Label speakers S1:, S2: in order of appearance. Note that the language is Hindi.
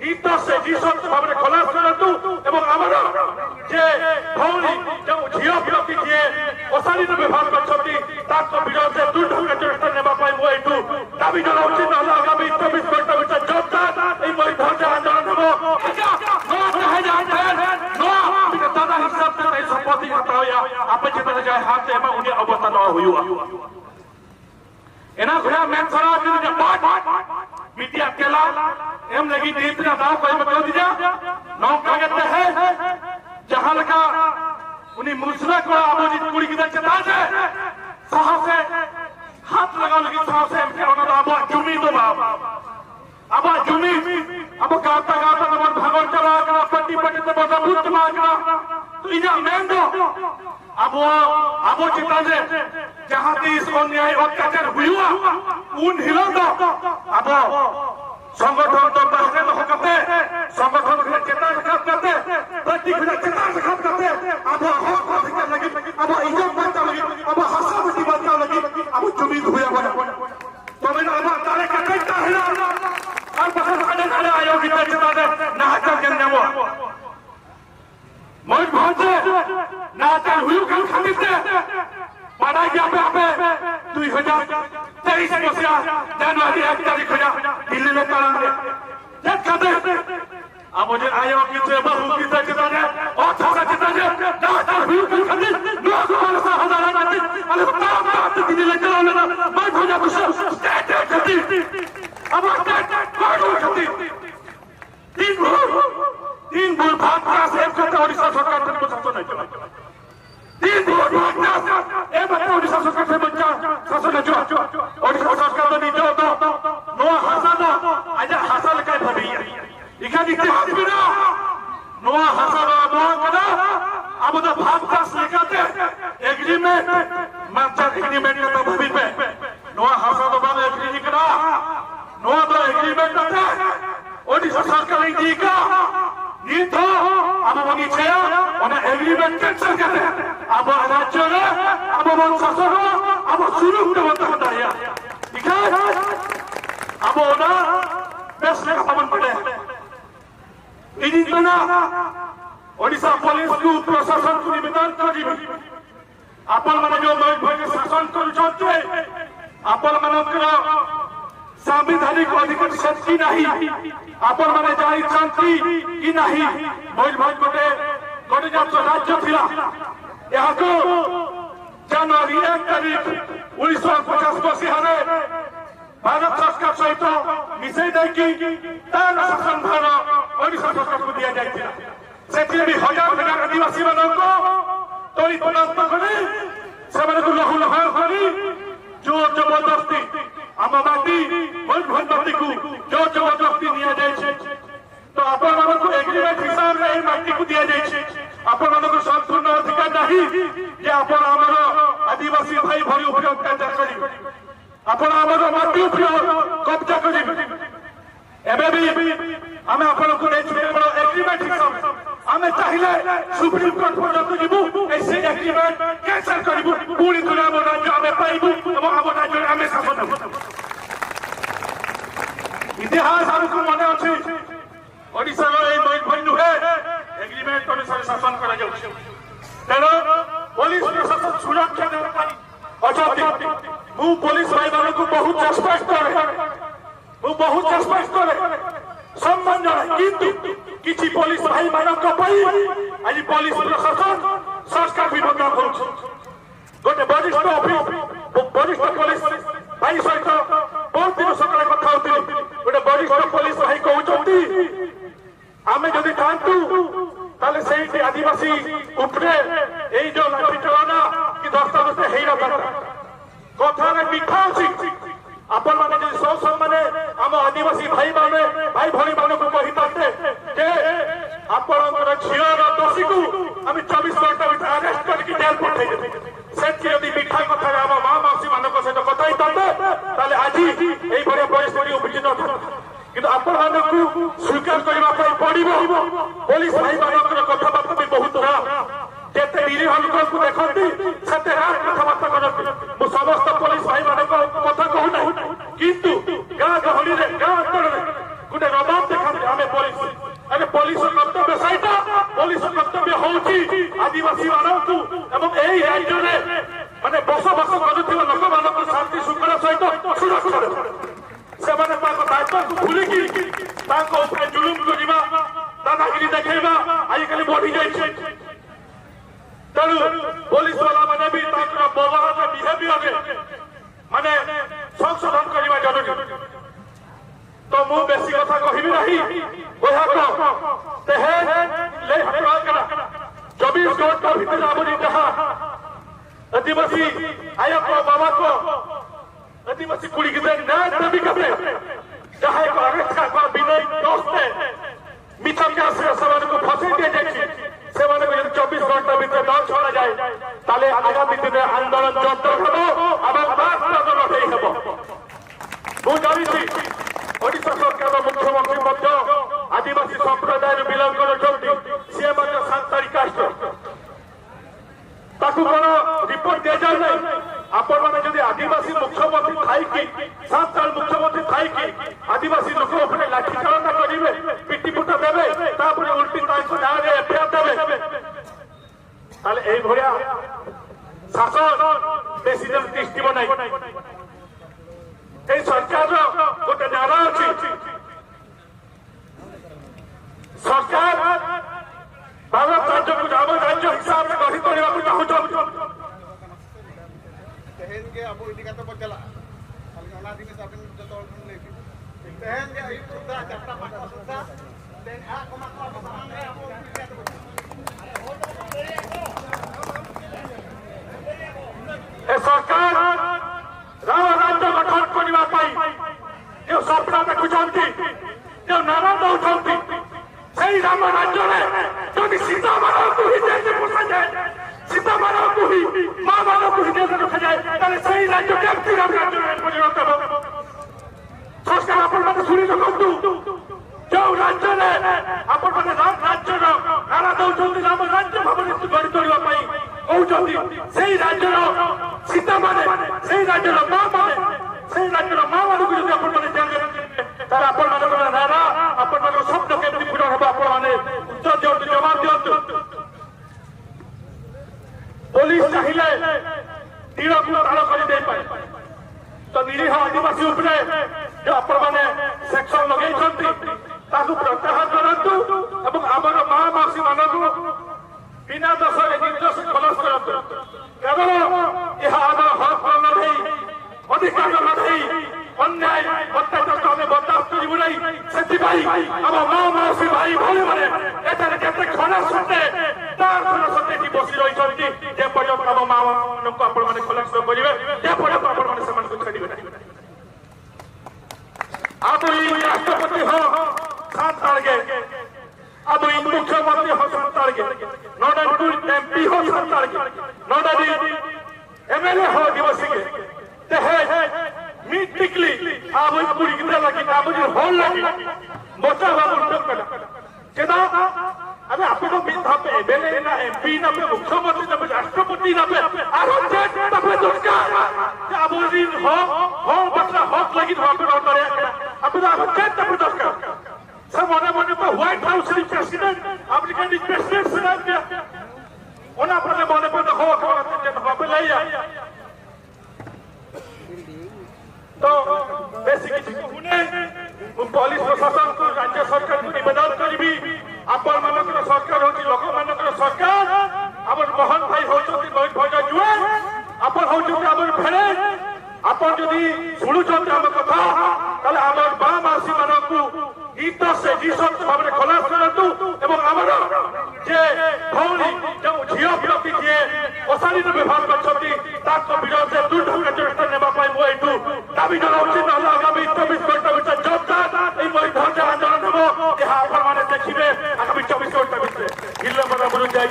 S1: गीत से निःशर्त भाव में खलास करतु एवं आमर जे भौणी जो झियो प्रति जे अशालीन व्यवहार करछथि ताको विरोध से दृढ़ कार्यक्रम नेबा पाई मो एठु दाबी जनाउछि नहले आगामी 24 घंटा भितर जोरदार एई मई धरजा आंदोलन हेबो नो चाहे जाए नो दादा हिसाब से एई संपत्ति हटाया आपे जेते जाय हाथ एमा उनी अवस्था न होयुआ एना घुया मेन सरा के बाट मीडिया केला एम लगी नीति ना दाव कोई मतलब दिया नौ कागज है जहां लगा उन्हीं मुसरा को आबोजित कुड़ी की तरह चता है साहब से हाथ लगा लगी साहब से एम के आबो जुमी तो बाप आबो जुमी आबो गाता गाता नमन भगवान चला करा पट्टी पट्टी तो बता भूत मारना तो इजा मेन दो आबो चिता से जहां इस अन्याय अत्याचार हुआ उन हिलो दो आबो संगठन तो बाहर में होते संगठन के चेतना रखत करते प्रतीक के चेतना रखत करते अब हक अधिकार लगी अब इज्जत बचा लगी अब हंसा बची बचा लगी अब जुमीद हुआ बना तो मैंने अब तारे का कहता है ना और बखर आने आयोग की चेतना ने नाचर के नेमो मोज पहुंचे नाचर हुई कल खरीदते पढ़ा गया पे 2023 मसीहा जनवरी 1 तारीख दिल्ली में करेंगे जब कहते अब मुझे आयोग की से बहु की से कितना है और थोड़ा कितना है नाचर हुई कल खरीद 9,000 नाचर अरे बताओ दिल्ली में चलाने ना मैं हो जा कुछ स्टेट खरीद अब स्टेट कोड खरीद तीन भूल भाग का सेव करते ओडिशा सरकार तक शासन नहीं चला तीन भूल भाग का ए बच्चा ओडिशा सरकार से बच्चा शासन नहीं चला ओडिशा सरकार तो नहीं जो नो हासन आज हासन का भबिया इका इतिहास में ना नो हासन नो कदा अब तो भाग का लेकर एग्रीमेंट मास्टर एग्रीमेंट का भबि पे नो हासन तो बाबा एग्री करा नो तो एग्रीमेंट का ओडिशा सरकार नहीं दीगा नीतो अब वही छया और एग्रीमेंट कैंसिल करते अब राज्य ने अब वो शासन अब शुरू होता है ठीक है अब ना बेस का पवन पड़े इन दिना ओडिशा पुलिस को प्रशासन को निवेदन करी अपन माने जो भाई शासन कर चलते अपन मानकर संवैधानिक अधिकार शक्ति नहीं अपन माने जाई शांति कि नहीं मोज भाई गोटे जब राज्य थिला यहाँ को जनवरी 1 तारीख 1950 मसीह भारत सरकार सहित मिसई देखी तार शासन भार ओडिशा सरकार को दिया जाइथिला सेठी भी हजार आदिवासी मानको तोरी पदार्थ करे सेमाने को लहु लहार करी जोर जबरदस्ती आम माटी माटी को जो जबरदस्ती दिया जाए तो आपण को एग्रीमेंट हिसाब से माटी को दिया जाए आपण को संपूर्ण अधिकार नहीं जे आपण आमर आदिवासी भाई भरी उपयोग कब्जा करी आपण आमर माटी उपयोग कब्जा करी एबे भी आमे आपण को एग्रीमेंट हिसाब आमे चाहिले सुप्रीम कोर्ट पर्यंत जीवु ऐसे एग्रीमेंट कैंसिल करिबु पूरी दुनिया में राज्य आमे पाइबु एवं आम राज्य आमे शासन इतिहास हमको मन अच्छे ओडिशा नुहे एग्रीमेंट अनुसार शासन करा जाउछि तेणु पुलिस प्रशासन सुरक्षा अच्छा मु पुलिस भाई मान को बहुत रेस्पेक्ट करे सम्मान जनाए किंतु किछि पुलिस भाई मान को पई आज पुलिस प्रशासन सरकार विभाग करू गोटे वरिष्ठ पुलिस भाई सहित बहुत दिन सकाଳେ କଥା होती गोटे वरिष्ठ पुलिस भाई कहते आमे जदि चाहतु ताले से आदिवासी उपरे यही जो लाठी चलाना कि दस्तावेज है कथा मिठा अच्छी आपण मैंने जो सौ मैंने आम आदिवासी भाई माने भाई भाई मान को कही पाते आपणकर झीर दोषी को आम 24 घंटा भर अरेस्ट करके जेल पठे से मिठा कथा आम माँ मौसी मान सहित कथा ही आज यही परिस्थिति उपजी न कि आपण को स्वीकार करने पड़ो पुलिस भाई मान कथबार्ता भी बहुत जिते निरीह लोक को देखती से कथबार्ता करती समस्त पुलिस भाई मान कथा कहूना किंतु गाँ गहली गाँ अंचल गोटे रबाब देखा आम पुलिस आदिवासी मानू एवं यही राज्य माने बसवास करुवा लोक मान शांति श्रृंखला सहित सुरक्षा से दायित्व को भूलिकी जुलुम करवा दादागिरी देखा आजिकल बढ़ी जाए तेणु पुलिस वाला मैंने भी व्यवहार बिहेवियर माने संशोधन करने जरूरी तो मु बेसी कथा कहबी नहीं चौबीस घंटा भीतर आमरी जहाँ आदिवासी आया को बाबा को आदिवासी कुड़ी के न्याय दाबी करते जहाँ एक अरेस्ट का विनय दोस्ते मिथा क्या से को फंसे दिया जाए से 24 घंटा भीतर न छड़ा जाए ताले आगामी दिन में आंदोलन जंतर हेबो एवं रास्ता लड़ाई हेबो मु जानी ओडिशा सरकार मुख्यमंत्री आदिवासी संप्रदाय बिलंग कर सांतारी कास्ट रिपोर्ट दि जाए आपण मैंने जब आदिवासी मुख्यमंत्री थी सांताल मुख्यमंत्री थी आदिवासी लोक लाठीचालना करेंगे पिटी पुटा देवे उल्टी एफआईआर देवे भाया शासन बेसी दिन दृष्टि बनाई सरकार गोटे नारा अच्छी सरकार भारत राज्य को आम राज्य हिसाब से गढ़ी तोड़ा चाहूँ सरकार राम राज्य गठन करने जो सपना देखुंट जो नारा दौरान से राम राज्य जब सीता मानव को ही जेल पोषा जाए सीता मानव को ही माँ मानव को ही जेल रखा जाए से राज्य केमती राम राज्य परिणत हो सरकार आपण शुणी रखु जो राज्य आपण मैंने राम राज्य नारा दौरान राम राज्य भाव गढ़ी तोड़ा कहते से राज्य सीता माने से राज्य माँ माने से राज्य माँ मान को जब आपण मैंने जेल तार आपण नारा आपण शब्द केमती पूरा हम आपण मैंने उत्तर दिंतु जवाब दिंतु पुलिस चाहिए तीर को ताल कर तो निरीह आदिवासी उपरे जो आपण मैंने सेक्शन लगे प्रत्याहार करतु आमर माँ मासी मान बिना दश निर्देश खलस करतु केवल यह आम हक लड़े अधिकार लड़े अन्याय अत्याचार को आम बर्दास्त करू नहीं से आम माँ मौसी भाई भाई मैंने एठार केते खरा सत्ते तार खरा सत्ते बसी रही जे पर्यटन आम माँ मान को आपण मैंने खलस करेंगे जे पर्यटन आपण मैंने से छाड़े अब राष्ट्रपति हो सांताल के अब मुख्यमंत्री हो सांताल के नॉट एमपी हो सांताल के नॉट एमएलए हो आदिवासी के मीट टिकली अब पूरी कितना लगी अब जो होल लगी मोटा बाबू टोकना केदा अबे आपण पे एमएलए ना एमपी ना पे मुख्यमंत्री ना पे राष्ट्रपति ना पे आरो जेट ना पे सरकार अब दिन हो बटला हक लगी तो आपण करे अब जेट ना पे सरकार सब मने पे व्हाइट हाउस री प्रेसिडेंट अमेरिकन प्रेसिडेंट से ना ओना अपने मने पे देखो के पे लैया तो बेसिक पुलिस प्रशासन को राज्य सरकार को निवेदन करी आपण मानक सरकार होती लोक मानक सरकार आम मोहन भाई होती मोहित भज जुए आपण होती आम फेरे आपण जदि शुणुंट आम कथा ताले आम माँ मासी मान गीत से निशब्द भाव में खलास करतु एवं आमर जे भौणी जो झील व्यक्ति जी अशालीन व्यवहार कर विरोध से दृढ़ कार्यनुष्ठान नापी मुझे दाबी जनाऊँगी ना आगामी 24 घंटा भर जोरदार धरना आंदोलन हम यह आपण मैंने देखिए आगामी 24 घंटा भर जिला बराबर जाए